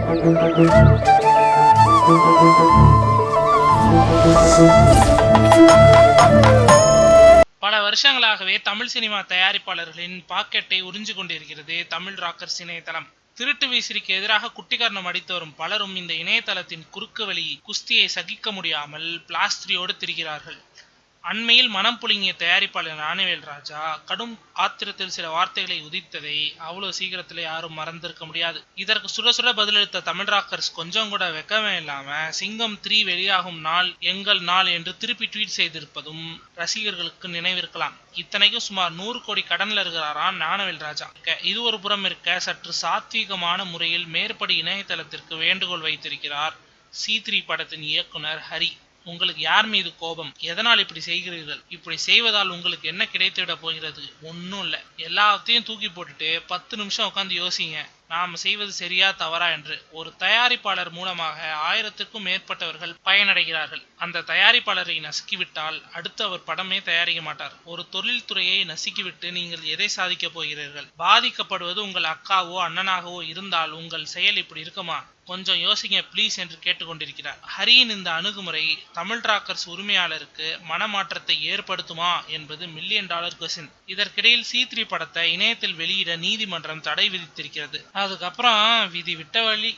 பல வருஷங்களாகவே தமிழ் சினிமா தயாரிப்பாளர்களின் பாக்கெட்டை உறிஞ்சு கொண்டிருக்கிறது தமிழ் ராக்கர்ஸ் இணையதளம். திருட்டு விசிறிக்கு எதிராக குட்டிக்கரணம் அடித்து வரும் பலரும் இந்த இணையதளத்தின் குறுக்கு வழி குஸ்தியை சகிக்க முடியாமல் பிளாஸ்திரியோடு திரிகிறார்கள். அண்மையில் மனம் புழுங்கிய தயாரிப்பாளர் ஞானவேல் ராஜா கடும் ஆத்திரத்தில் சில வார்த்தைகளை உதித்ததை அவ்வளவு சீக்கிரத்தில் யாரும் மறந்திருக்க முடியாது. இதற்கு சுட சுட பதிலளித்த தமிழ் ராக்கர்ஸ் கொஞ்சம் கூட வெக்கமே இல்லாம சிங்கம் 3 வெளியாகும் நாள் எங்கள் நாள் என்று திருப்பி ட்வீட் செய்திருப்பதும் ரசிகர்களுக்கு நினைவிருக்கலாம். இத்தனைக்கும் சுமார் 100 கோடி கடன்ல இருக்கிறாராம் ஞானவேல் ராஜா. இது ஒரு புறம் இருக்க, சற்று சாத்வீகமான முறையில் மேற்படி இணையதளத்திற்கு வேண்டுகோள் வைத்திருக்கிறார் C3 படத்தின் இயக்குனர் ஹரி. உங்களுக்கு யார் மீது கோபம்? எதனால் இப்படி செய்கிறீர்கள்? இப்படி செய்வதால் உங்களுக்கு என்ன கிடைத்துவிட போகிறது? ஒன்னும் இல்ல. எல்லாத்தையும் தூக்கி போட்டுட்டு 10 நிமிஷம் உட்காந்து யோசிங்க, நாம செய்வது சரியா தவறா என்று. ஒரு தயாரிப்பாளர் மூலமாக 1000க்கும் மேற்பட்டவர்கள் பயனடைகிறார்கள். அந்த தயாரிப்பாளரை நசுக்கிவிட்டால் அடுத்து அவர் படமே தயாரிக்க மாட்டார். ஒரு தொழில்துறையை நசுக்கிவிட்டு நீங்கள் எதை சாதிக்க போகிறீர்கள்? பாதிக்கப்படுவது உங்கள் அக்காவோ அண்ணனாகவோ இருந்தால் உங்கள் செயல் இப்படி இருக்குமா? கொஞ்சம் யோசிங்க ப்ளீஸ் என்று கேட்டுக்கொண்டிருக்கிறார். ஹரியின் இந்த அணுகுமுறை தமிழ் ராக்கர்ஸ் உரிமையாளருக்கு மனமாற்றத்தை ஏற்படுத்துமா என்பது $1 மில்லியன் கொஸ்டின். இதற்கிடையில் C3 படத்தை இணையத்தில் வெளியிட நீதிமன்றம் தடை விதித்திருக்கிறது. அதுக்கப்புறம் விதி விட்ட வழி